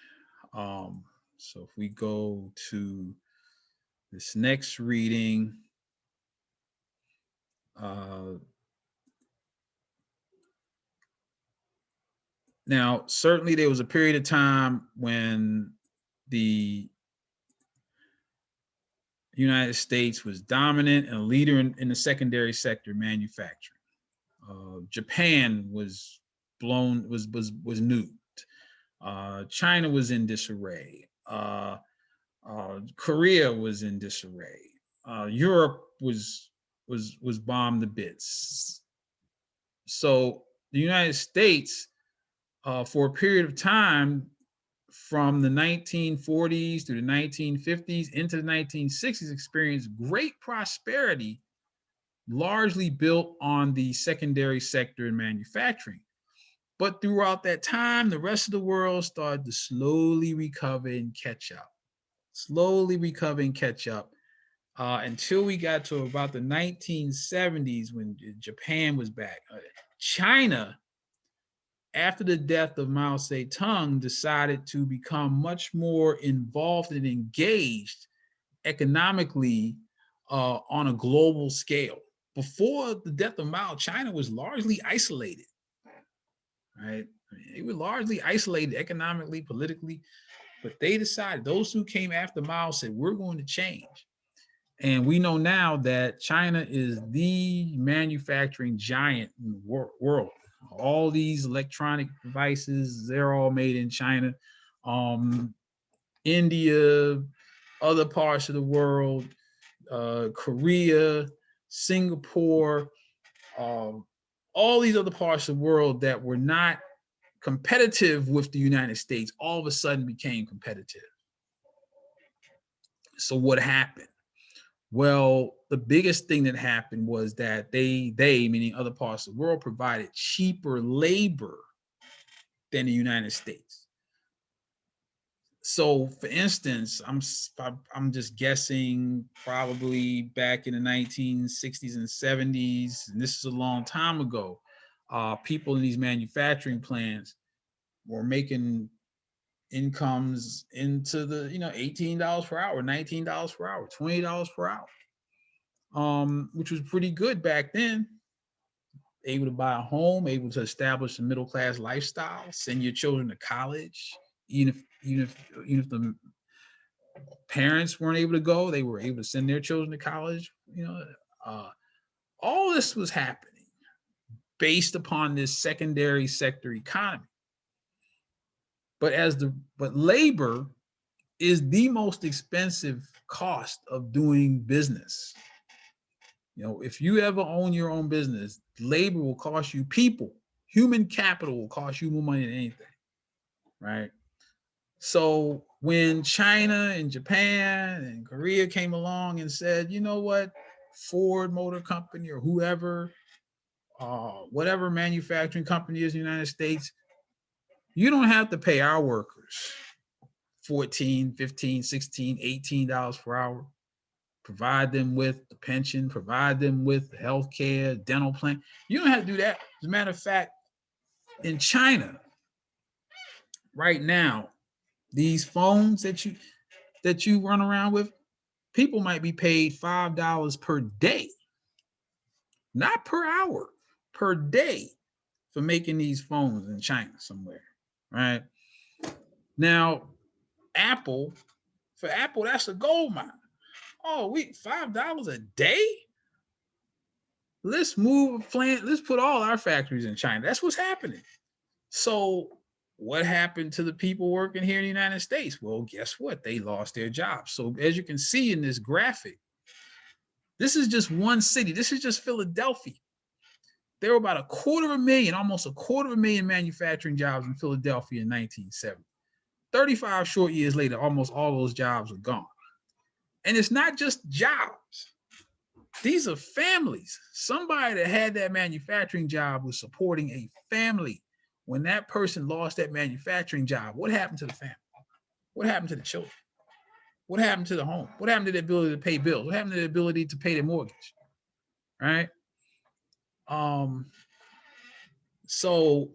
So if we go to this next reading, now, certainly there was a period of time when the United States was dominant and a leader in the secondary sector, manufacturing. Japan was nuked. China was in disarray. Korea was in disarray. Europe was bombed to bits. So the United States, for a period of time, from the 1940s through the 1950s into the 1960s, experienced great prosperity, largely built on the secondary sector in manufacturing. But throughout that time, the rest of the world started to slowly recover and catch up, until we got to about the 1970s when Japan was back. China, after the death of Mao Zedong, decided to become much more involved and engaged economically on a global scale. Before the death of Mao, China was largely isolated, right? They were largely isolated economically, politically, but they decided, those who came after Mao said, we're going to change. And we know now that China is the manufacturing giant in the world. All these electronic devices, they're all made in China. India, other parts of the world, Korea, Singapore, all these other parts of the world that were not competitive with the United States, all of a sudden became competitive. So what happened? Well, the biggest thing that happened was that they meaning other parts of the world, provided cheaper labor than the United States. So, for instance, I'm just guessing, probably back in the 1960s and 70s, and this is a long time ago, people in these manufacturing plants were making incomes into the $18 per hour, $19 per hour, $20 per hour, which was pretty good back then. Able to buy a home, able to establish a middle class lifestyle, send your children to college, even if the parents weren't able to go, they were able to send their children to college. All this was happening, based upon this secondary sector economy. But labor is the most expensive cost of doing business. You know, if you ever own your own business, labor will cost you, people, human capital will cost you more money than anything, right? So when China and Japan and Korea came along and said, you know what, Ford Motor Company or whoever, whatever manufacturing company is in the United States, you don't have to pay our workers 14, 15, 16, $18 per hour. Provide them with the pension, provide them with the health care, dental plan. You don't have to do that. As a matter of fact, in China, right now, these phones that you run around with, people might be paid $5 per day, not per hour, per day for making these phones in China somewhere, right? Now, for Apple, that's a gold mine. Oh, $5 a day? Let's move a plant. Let's put all our factories in China. That's what's happening. So what happened to the people working here in the United States? Well, guess what? They lost their jobs. So as you can see in this graphic, this is just one city. This is just Philadelphia. There were about almost a quarter of a million manufacturing jobs in Philadelphia in 1970. 35 short years later, almost all those jobs are gone. And it's not just jobs. These are families. Somebody that had that manufacturing job was supporting a family. When that person lost that manufacturing job, what happened to the family? What happened to the children? What happened to the home? What happened to the ability to pay bills? What happened to the ability to pay their mortgage? Right? So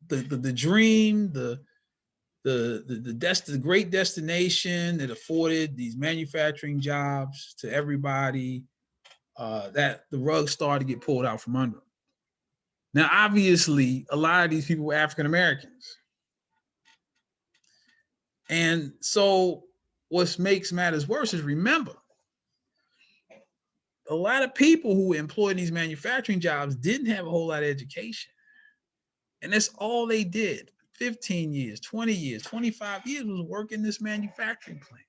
the dream, the great destination that afforded these manufacturing jobs to everybody, that the rug started to get pulled out from under them. Now, obviously, a lot of these people were African Americans. And so what makes matters worse is, remember, a lot of people who were employed in these manufacturing jobs didn't have a whole lot of education. And that's all they did. 15 years, 20 years, 25 years was working this manufacturing plant.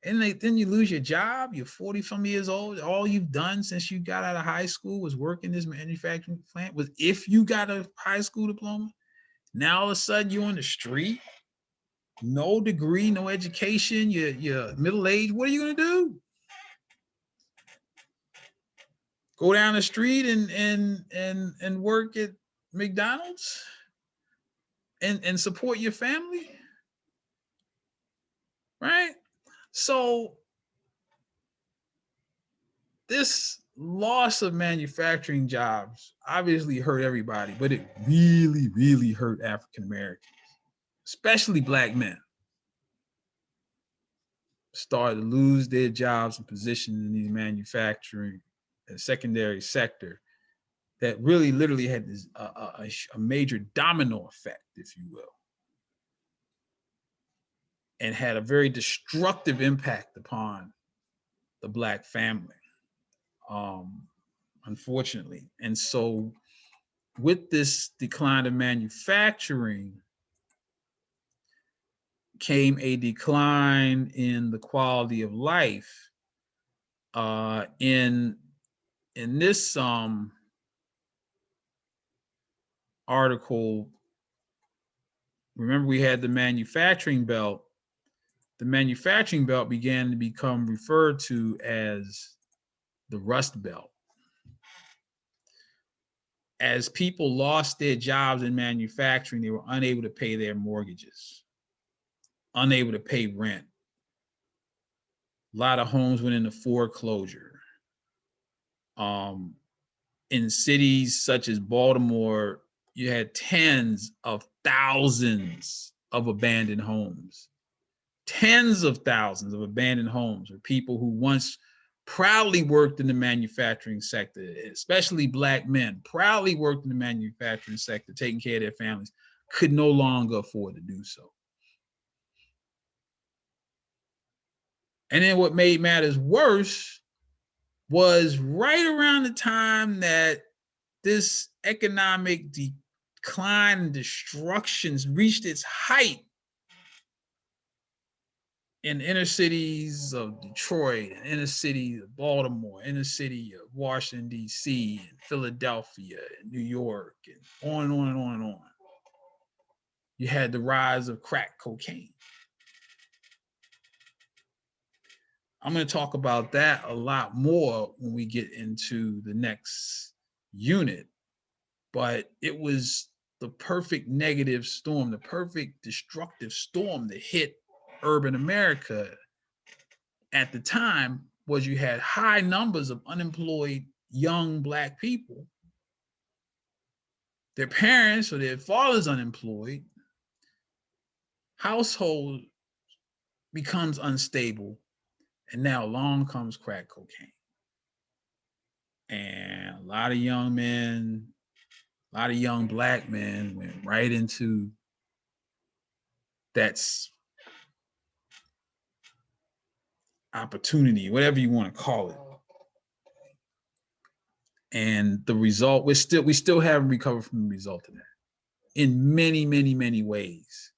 And then you lose your job. You're 40 some years old. All you've done since you got out of high school was work in this manufacturing plant. Was if you got a high school diploma. Now all of a sudden you're on the street, no degree, no education. You're middle aged. What are you going to do? Go down the street and work at McDonald's and support your family, right? So this loss of manufacturing jobs obviously hurt everybody, but it really, really hurt African Americans, especially Black men. Started to lose their jobs and positions in these manufacturing and secondary sector that really literally had this a major domino effect, if you will, and had a very destructive impact upon the Black family, unfortunately. And so with this decline of manufacturing came a decline in the quality of life. In this article, remember we had the manufacturing belt. The manufacturing belt began to become referred to as the Rust Belt. As people lost their jobs in manufacturing, they were unable to pay their mortgages, unable to pay rent. A lot of homes went into foreclosure. In cities such as Baltimore, you had tens of thousands of abandoned homes. Tens of thousands of abandoned homes where people who once proudly worked in the manufacturing sector, especially Black men, proudly worked in the manufacturing sector, taking care of their families, could no longer afford to do so. And then what made matters worse was right around the time that this economic decline and destructions reached its height in inner cities of Detroit, and inner city of Baltimore, inner city of Washington, D.C., and Philadelphia, and New York, and on and on and on and on. You had the rise of crack cocaine. I'm going to talk about that a lot more when we get into the next unit, but it was the perfect negative storm, the perfect destructive storm that hit urban America at the time. Was you had high numbers of unemployed young Black people, their parents or their fathers unemployed, household becomes unstable, and now along comes crack cocaine. And a lot of young men, a lot of young Black men went right into that's opportunity, whatever you want to call it. And the result, we still haven't recovered from the result of that in many, many, many ways.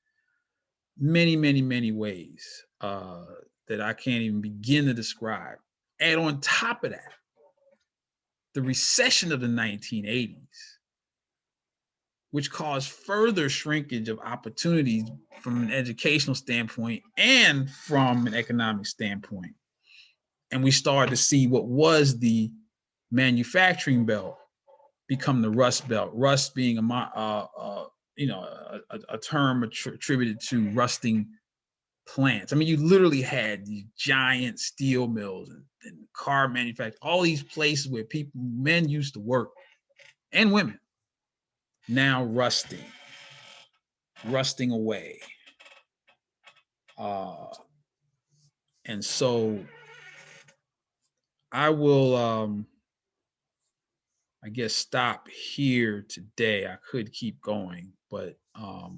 Many, many, many ways that I can't even begin to describe. And on top of that, the recession of the 1980s, which caused further shrinkage of opportunities from an educational standpoint and from an economic standpoint. And we started to see what was the manufacturing belt become the Rust Belt. Rust being a term attributed to rusting plants. I mean, you literally had these giant steel mills and car manufacturers, all these places where men used to work, and women, now rusting away. And so I will, I guess, stop here today. I could keep going, but I'll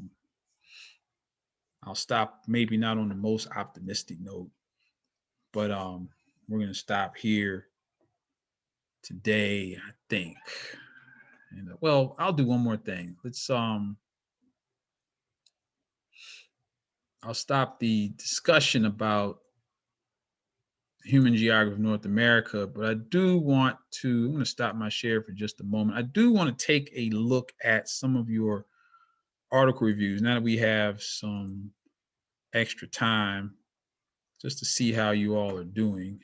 stop maybe not on the most optimistic note, but we're going to stop here today, I think. And well, I'll do one more thing. I'll stop the discussion about human geography of North America, but I do want to, I'm going to stop my share for just a moment. I do want to take a look at some of your article reviews now that we have some extra time, just to see how you all are doing.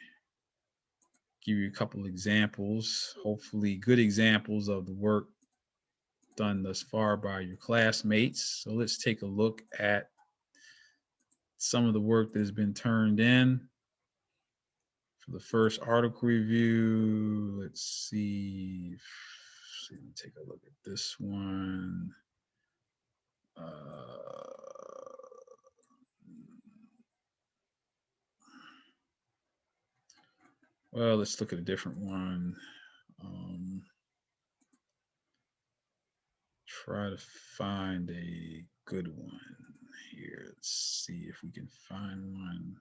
Give you a couple examples, hopefully good examples of the work done thus far by your classmates. So let's take a look at some of the work that has been turned in. For the first article review, let's see. Let me take a look at this one. Well, let's look at a different one. Try to find a good one here. Let's see if we can find one.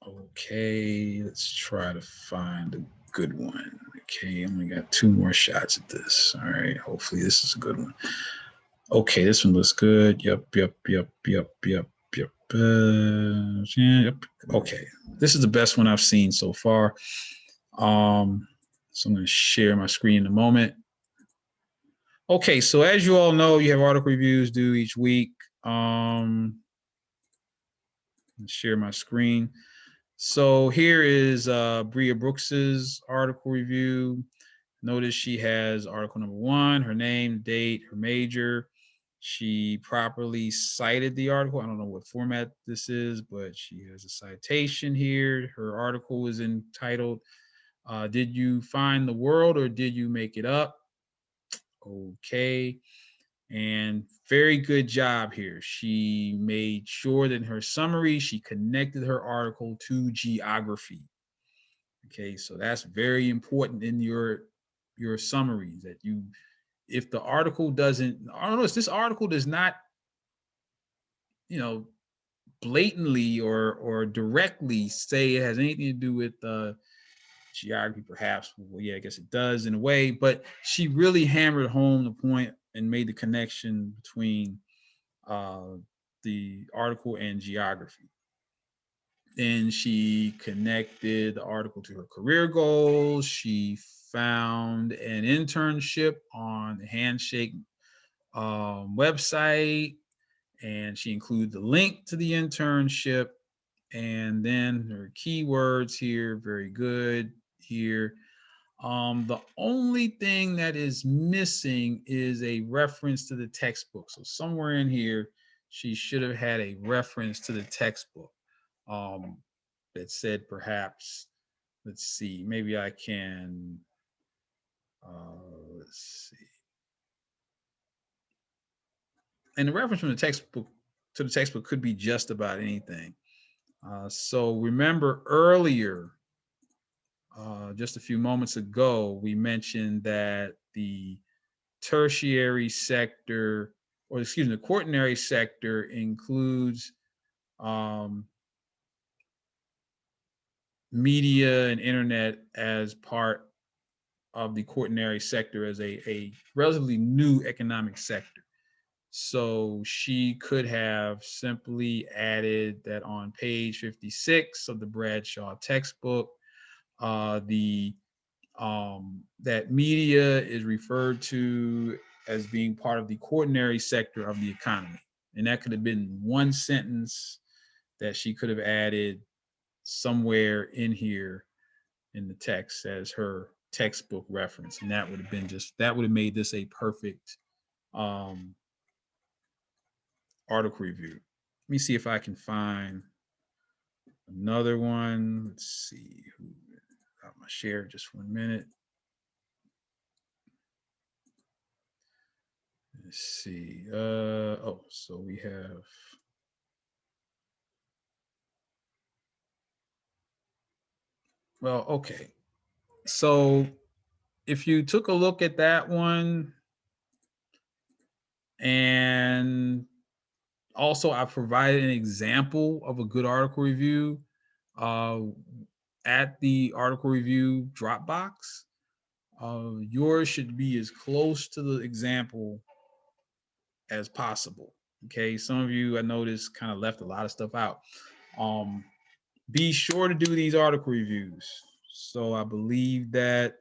Okay, let's try to find a good one. Okay, I only got 2 more shots at this. All right, hopefully this is a good one. Okay, this one looks good. Yep. Okay, this is the best one I've seen so far. So I'm going to share my screen in a moment. Okay, so as you all know, you have article reviews due each week. Share my screen. So here is Bria Brooks's article review. Notice she has article number 1, her name, date, her major. She properly cited the article. I don't know what format this is, but she has a citation here. Her article is entitled, Did You Find the World or Did You Make It Up? Okay. And very good job here. She made sure that in her summary, she connected her article to geography. Okay, so that's very important in your summaries, that you, if the article doesn't, I don't know, if this article does not, blatantly or directly say it has anything to do with geography, perhaps. Well, yeah, I guess it does in a way, but she really hammered home the point and made the connection between the article and geography. Then she connected the article to her career goals. She found an internship on the Handshake website, and she included the link to the internship. And then her keywords here, very good here. The only thing that is missing is a reference to the textbook. So somewhere in here, she should have had a reference to the textbook that said perhaps, let's see, maybe I can, let's see. And the reference from the textbook to the textbook could be just about anything. So remember earlier, just a few moments ago, we mentioned that the tertiary sector, or excuse me, the quaternary sector includes media and internet as part of the quaternary sector as a relatively new economic sector. So she could have simply added that on page 56 of the Bradshaw textbook, the that media is referred to as being part of the quaternary sector of the economy. And that could have been one sentence that she could have added somewhere in here in the text as her textbook reference. And that would have been that would have made this a perfect article review. Let me see if I can find another one. Let's see. Got my share just 1 minute. Let's see. Oh, so we have. Well, okay. So if you took a look at that one, and also I provided an example of a good article review at the article review Dropbox. Yours should be as close to the example as possible. Okay, some of you I noticed kind of left a lot of stuff out. Be sure to do these article reviews. So I believe that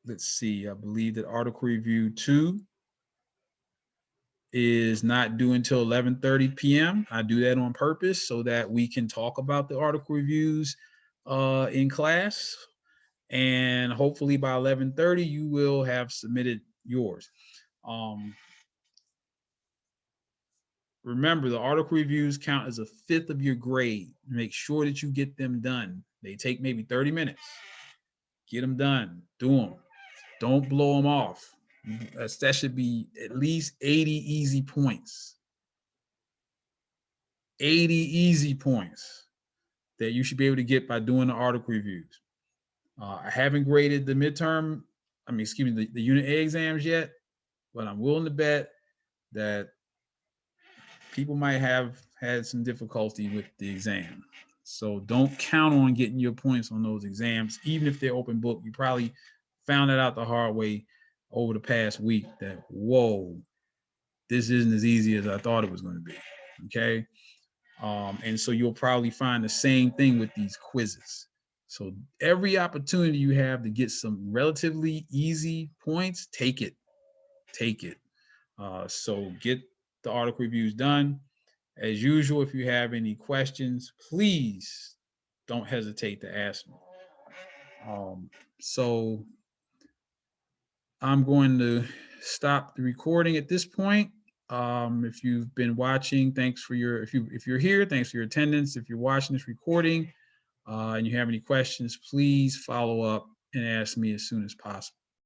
let's see, I believe that article review 2 is not due until 11:30 p.m. I do that on purpose so that we can talk about the article reviews in class. And hopefully by 11:30, you will have submitted yours. Remember, the article reviews count as a fifth of your grade. Make sure that you get them done. They take maybe 30 minutes. Get them done. Do them. Don't blow them off. That should be at least 80 easy points. 80 easy points that you should be able to get by doing the article reviews. I haven't graded the midterm, the unit A exams yet, but I'm willing to bet that people might have had some difficulty with the exam. So don't count on getting your points on those exams, even if they're open book. You probably found that out the hard way over the past week that, whoa, this isn't as easy as I thought it was going to be. Okay. And so you'll probably find the same thing with these quizzes. So every opportunity you have to get some relatively easy points, take it. Take it. So get the article reviews done. As usual, if you have any questions, please don't hesitate to ask me. So I'm going to stop the recording at this point. If you've been watching, thanks for your, if you're here, thanks for your attendance. If you're watching this recording and you have any questions, please follow up and ask me as soon as possible.